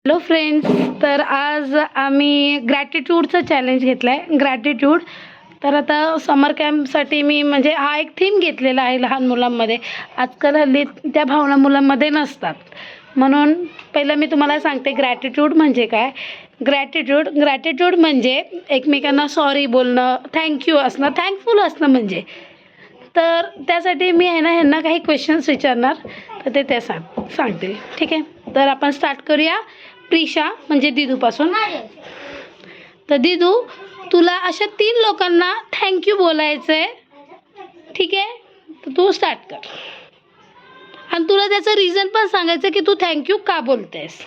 Hello friends, तर आज आम्ही ग्रॅटिट्यूडचं चॅलेंज घेतलं आहे. ग्रॅटिट्यूड तर आता समर कॅम्पसाठी मी म्हणजे हा एक थीम घेतलेला आहे लहान मुलांमध्ये. आजकाल हल्ली त्या भावना मुलांमध्ये नसतात, म्हणून पहिलं मी तुम्हाला सांगते ग्रॅटिट्यूड म्हणजे काय. ग्रॅटिट्यूड म्हणजे एकमेकांना सॉरी बोलणं, थँक्यू असणं, थँकफुल असणं म्हणजे. तर त्यासाठी मी आहे ना ह्यांना काही क्वेश्चन्स विचारणार, तर ते सांगतील. ठीक आहे, तर आपण स्टार्ट करूया. प्रिशा म्हणजे दिदूपासून. तर दिदू, तुला अशा 3 लोकांना थँक्यू बोलायचं आहे. ठीक आहे, तर तू स्टार्ट कर आणि तुला त्याचं रिझन पण सांगायचं की तू थँक्यू का बोलतेस.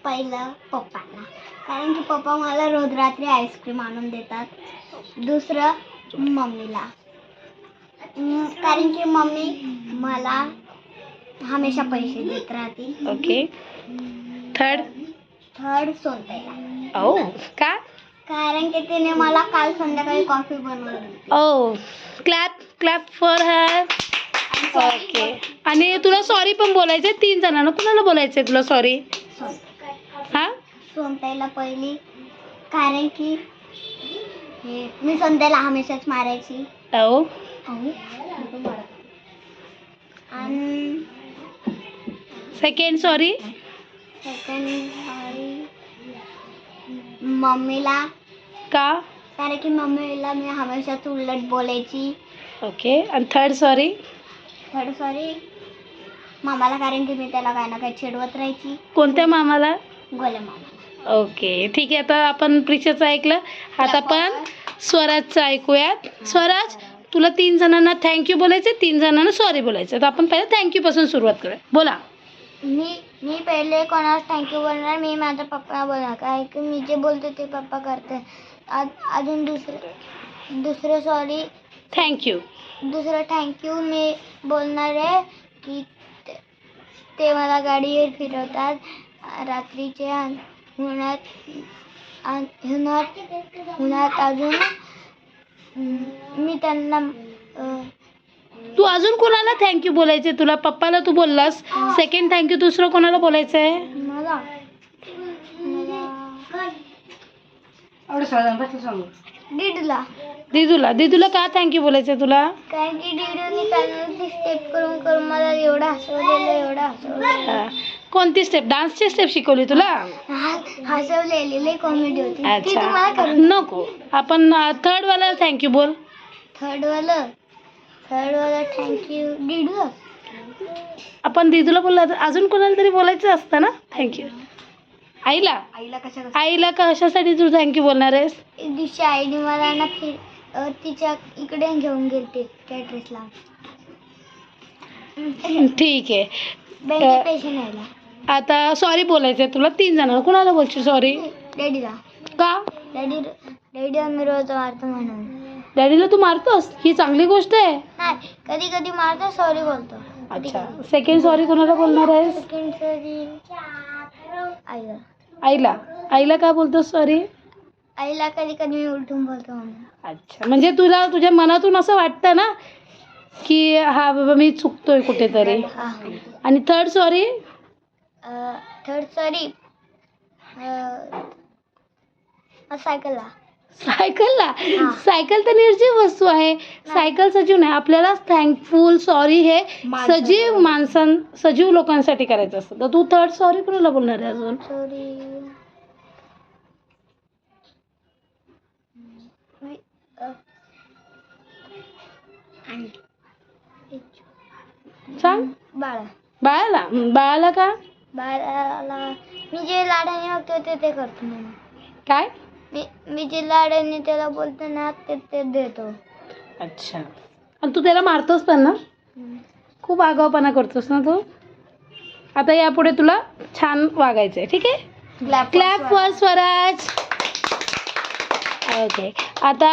पहिलं पप्पांना, कारण की पप्पा मला रोज रात्री आईस्क्रीम आणून देतात. दुसरं मम्मीला, कारण की मम्मी मला हमेशा पैसे देत राहते. ओके. थर्ड सोनताईला. ओ का? कारण की तिने मला काल संध्याकाळी कॉफी बनवून दिली. ओ, क्लॅप फॉर हर. ओके. आणि तुला सॉरी पण बोलायचं 3 जणांना. कुणाला बोलायचं तुला सॉरी? हां, सोनताईला पहिली, कारण की मी संध्याला हमेशाच मारायची. ओ, आणि सेकंड सॉरी मम्मीला, का? कारण की मम्मीला मी हमेशाच उलट बोलायची. ओके. आणि थर्ड सॉरी मामाला, कारण की मी त्याला काही ना काही चिडवत राहायची. कोणत्या मामाला? गोल्या मामा. ओके, ठीक आहे. आता आपण प्रिशाचं ऐकलं, आता आपण स्वराजचं ऐकूयात. स्वराज, तुला 3 जणांना थँक्यू बोलायचं, 3 जणांना सॉरी बोलायचं. तर आपण पहिलं थँक्यूपासून सुरुवात करूया. बोला. मी पहिले कोणाला थँक्यू बोलणार, मी माझ्या पप्पा बोलणार, कारण की मी जे बोलते ते पप्पा करते. अजून दुसरं सॉरी, दुसरं थँक्यू मी बोलणार आहे की ते मला गाडीवर फिरवतात रात्रीचे उन्हात. अजून मी त्यांना तू अजून कोणाला थँक्यू बोलायचे? तुला पप्पाला तू बोललास, सेकंड थँक्यू दुसरं कोणाला बोलायचं आहे? मला दिदूला का थँक्यू बोलायचं तुला? कारण की डिडूनी ती स्टेप करून मला एवढं हसवलेलं. हा. कोणती स्टेप? डान्सची स्टेप शिकवली तुला? हसवलेली कॉमेडी होती. ती अच्छा, तुम्हाला करून नको. आपण थर्ड वाला थँक्यू बोल. थर्ड वाला थँक्यू डिडू. आपण दिदूला बोलला, अजून कोणाला तरी बोलायचं असतं ना थँक्यू. आईला कशासाठी तू थँक्यू बोलणार आहेस? एक दिवशी आईने मला ना तिच्या इकडे घेऊन गेलते कॅटरेसला. ठीक आहे. बँकेत पैसे न्यायला. आता सॉरी बोलायचं आहे तुला 3 जणांना. कुणाला बोलशील सॉरी? डॅडीला. का? डॅडी आम्ही रोज मारतो म्हणून. डॅडीला तू मारतोस? ही चांगली गोष्ट आहे. नाही, कधी कधी मारतो, सॉरी बोलतो. अच्छा. सेकंड सॉरी कोणाला बोलणार आहेस? सेकंड सॉरी आईला का बोलतोस सॉरी? आईला कधी कधी मी उलटून बोलतो म्हणून. अच्छा, म्हणजे तुला तुझ्या मनातून असं वाटतं ना की हा बाबा मी चुकतोय कुठेतरी. आणि थर्ड सॉरी सायकलला. सायकल तर निर्जीव वस्तू आहे, सायकल सजीव नाही. आपल्याला थँकफुल सॉरी हे सजीव लोकांसाठी करायचं असतं. तर तू थर्ड सॉरी कोणाला बोलणार आहे अजून? सांग. बाळाला का? बाळाला मी जे लाडाने मागतो ते करतो म्हणून. काय? मी जे लाडाने त्याला बोलतो ना ते देतो. अच्छा. आणि तू त्याला मारतोस पण ना? खूप आगाऊपणा करतोस ना तू. आता यापुढे तुला छान वागायचंय. ठीक आहे, क्लॅप फॉर स्वराज. ओके. आता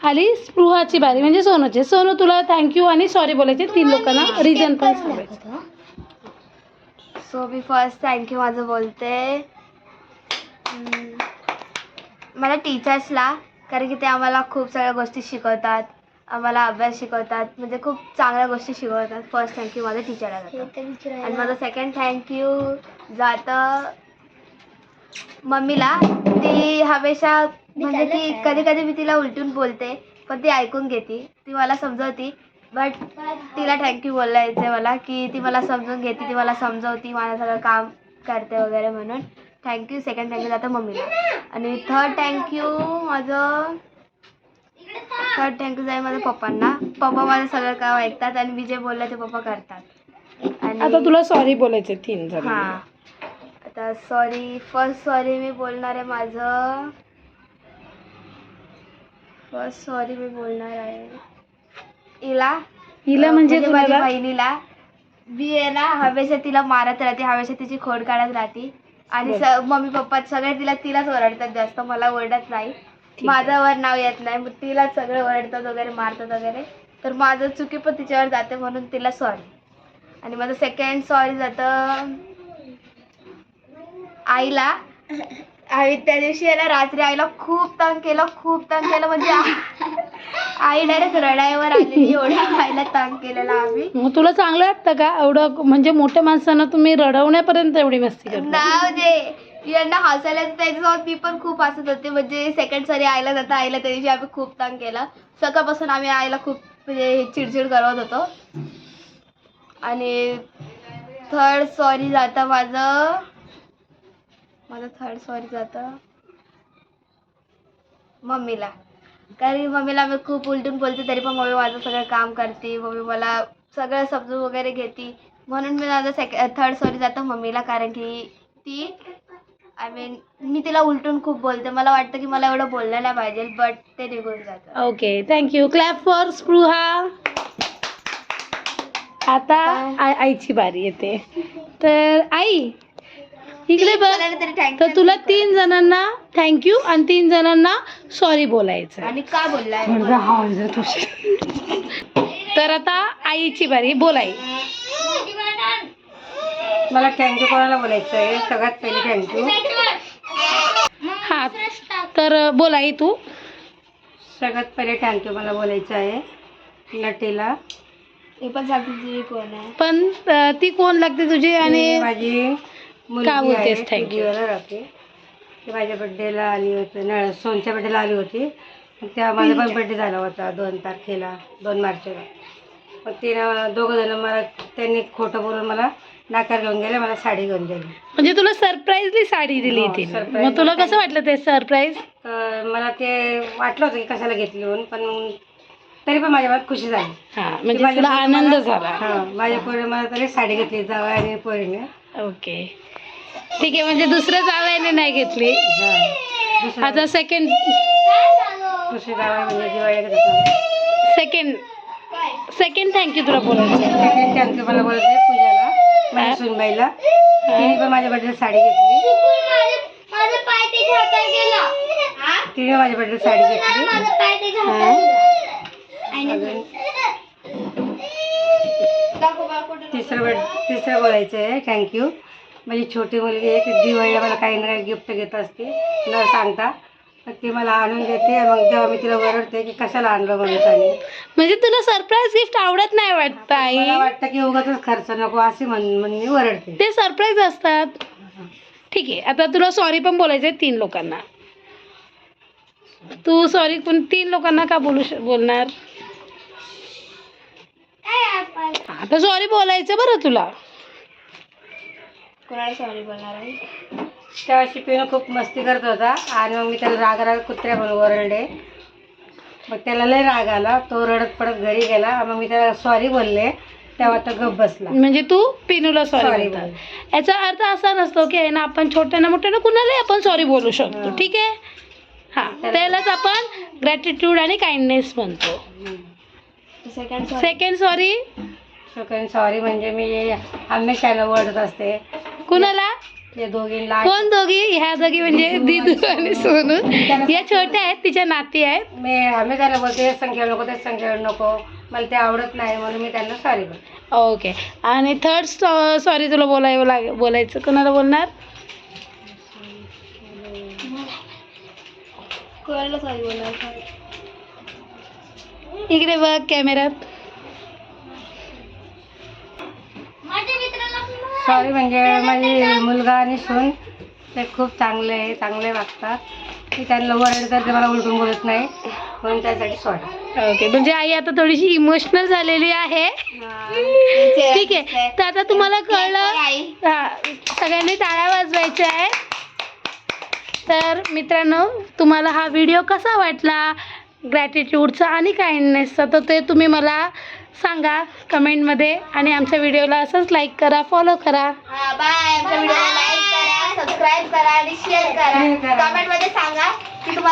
आली स्पृहाची बारी, म्हणजे सोनूची. सोनू, तुला थँक्यू आणि सॉरी बोलायचे 3 लोकांना, रिझन पण सांगायचं. सो मी फर्स्ट थँक्यू माझं बोलते मला टीचर्सला, कारण की ते आम्हाला खूप सगळ्या गोष्टी शिकवतात, आम्हाला अभ्यास शिकवतात, म्हणजे खूप चांगल्या गोष्टी शिकवतात. फर्स्ट थँक्यू माझ्या टीचरला जातं. आणि माझं सेकंड थँक्यू जातं मम्मीला. ती हमेशा म्हणजे ती कधी कधी मी तिला उलटून बोलते पण ती ऐकून घेते, ती मला समजवती. बट तिला थँक्यू बोलायचं आहे मला, की ती मला समजून घेते, ती मला समजवती, माझं सगळं काम करते वगैरे म्हणून थँक्यू. सेकंड थँक्यू जातं मम्मीला. आणि थर्ड थँक्यू जाईल माझ्या पप्पांना. पप्पा माझं सगळं काम ऐकतात आणि मी जे बोललं ते पप्पा करतात. आता आणि तुला सॉरी बोलायचे 3 जण. हां, आता फर्स्ट सॉरी मी बोलणार आहे हिला म्हणजे माझ्या कुणाला? बहिणीला. मी आहे ना हमेशा तिला मारत राहते, हमेशा तिची खोड काढत राहते आणि मम्मी पप्पा सगळे तिलाच ओरडतात जास्त, मला ओरडत नाही. माझ्यावर नाव येत नाही, मग तिला सगळे ओरडतात वगैरे, मारतात वगैरे. तर माझं चुकी पण तिच्यावर जाते म्हणून तिला सॉरी. आणि माझं सेकंड सॉरी जातं आईला. आणि त्या दिवशी आहे ना रात्री आईला खूप तंग केलं म्हणजे आई डायरेक्ट रडायवर आलेली, एवढं आईला तंग केलेलं आम्ही. मग तुला चांगलं वाटतं का एवढं म्हणजे मोठ्या माणसांना तुम्ही रडवण्यापर्यंत एवढी मस्ती करता? नाव दे यांना हसायला, त्याच्यासोबत मी पण खूप हसत होते. म्हणजे सेकंड सॉरी आईला जातं, आईला त्या दिवशी आम्ही खूप तंग केलं. सकाळपासून आम्ही आईला खूप म्हणजे चिडचिड करत होतो. आणि थर्ड सॉरी जातं माझं थर्ड सॉरी जातं मम्मीला. कारण मम्मीला मी खूप उलटून बोलते तरी पण मम्मी माझं सगळं काम करते, मम्मी मला सगळं समजून वगैरे घेते. म्हणून मी माझं थर्ड सॉरी जातं मम्मीला. कारण की ती मी तिला उलटून खूप बोलते, मला वाटतं की मला एवढं बोललं नाही पाहिजे, बट ते निघून जातं. Okay, thank you. Clap for Spruha. आता आईची बारी येते. तर आई इकडे बघ. तर तुला 3 जणांना थँक्यू आणि 3 जणांना सॉरी बोलायचं. आणि का बोललाय? तर आता आईची बारी. बोल आई. मला थँक्यू कोणाला बोलायचं आहे? सगळ्यात पहिले थँक्यू. हा, तर बोल आई तू. सगळ्यात पहिले थँक्यू मला बोलायचं आहे नटीला. हे पण सांगते तुझी कोण आहे? पण ती कोण लागते तुझी? आणि माझी का मुलगी आहे, बोलतेस ती thank you? दिवाला राहते. ती माझ्या बड्डेला आली होती, सोनच्या बड्डेला आली होती. तेव्हा माझा पण बड्डे झाला होता 2 तारखेला, 2 मार्चला. मग तिनं दोघं जण मला त्यांनी खोटं बोलून मला नाकार घेऊन गेले, मला साडी घेऊन गेली. म्हणजे तुला सरप्राईजली साडी दिली हो, तिने. surprise. मग तुला कसं वाटलं ते सरप्राईज? तर मला ते वाटलं होतं की कशाला घेतली म्हणून, पण मग तरी पण माझ्या मनात खुशी झाली. हा, म्हणजे तुला आनंद झाला. हां, माझ्या पोरी मला तरी साडी घेतली जावं आणि पोरीने. ओके, ठीक आहे. म्हणजे दुसऱ्या जावयाने नाही घेतली. हां, आता सेकंड दुसरी जावं म्हणजे दिवाळी घेतात. सेकंड थँक्यू तुला बोलायचं. सेकंड थँक्यू मला बोलायचं पूजाला, माझ्या सुनबाईला. तिने पण माझ्या बड्डेला साडी घेतली. तिने माझ्या बड्डेला साडी घेतली. तिसरं बोलायचं आहे थँक्यू. माझी छोटी मुलगी आहे, ती दिवाळीला मला काही ना काही गिफ्ट घेत असते न सांगता. तर ती मला आणून देते. मग तेव्हा मी तिला ओरडते की कशाला आणलं म्हणून. म्हणजे तुला सरप्राईज गिफ्ट आवडत नाही वाटतं आई? मला वाटतं की उगाचच खर्च नको असे म्हणून मी ओरडते. ते सरप्राईज असतात. ठीक आहे, आता तुला सॉरी पण बोलायचं आहे 3 लोकांना. तू सॉरी पण 3 लोकांना का बोलणार? आता सॉरी बोलायचं बरं तुला. कोणाला सॉरी बोलणार आहे? तेव्हा शिपीनं खूप मस्ती करत होता आणि मग मी त्याला राग कुत्र्या म्हणून ओरडले. मग त्याला लय राग आला, तो रडत पडत घरी गेला. मग मी त्याला सॉरी बोलले, तेव्हा तो गप्प बसला. म्हणजे तू पिनूला सॉरी Sorry बोलतात. याचा अर्थ असा नसतो की आहे ना आपण छोट्याना मोठ्याना कुणालाही आपण सॉरी बोलू शकतो. ठीक आहे. हां, त्यालाच आपण ग्रॅटिट्यूड आणि काइंडनेस म्हणतो. Second sorry. सेकंड सॉरी म्हणजे मी हमेशाला ओरडत असते. कुणाला? ते दोघींना. कोण दोघी? ह्या दोघी म्हणजे दीदू आणि सोनू. या छोट्या आहेत, तिच्या नाती आहेत. मी हमेशाला बोलते हे संख्या नको, ते संख्या नको, मला ते आवडत नाही म्हणून मी त्यांना सॉरी बोलते. ओके. आणि थर्ड सॉरी तुला बोलायचं कोणाला बोलणार? कोणाला सॉरी बोलणार? इकडे बघ कॅमेऱ्यात. सॉरी म्हणजे माझी मुलगा आणि सून ते खूप चांगले वागतात. मी त्यांना ओरडलं तर ते मला उलटून बोलत नाही, म्हणून त्यासाठी सॉरी. ओके, म्हणजे आई आता थोडीशी इमोशनल झालेली आहे. ठीक आहे, तर आता तुम्हाला कळलं. हा, सगळ्यांनी टाळ्या वाजवायच्या आहे. तर मित्रांनो, तुम्हाला हा व्हिडिओ कसा वाटला ग्रॅटिट्यूडचा आणि काइंडनेसचा, तर ते तुम्ही मला सांगा कमेंटमध्ये. आणि आमच्या व्हिडिओला असंच लाईक करा, फॉलो करा. बाय. आमच्या व्हिडिओला लाईक करा, सबस्क्राईब करा आणि शेअर करा. कमेंटमध्ये सांगा की तुम्हाला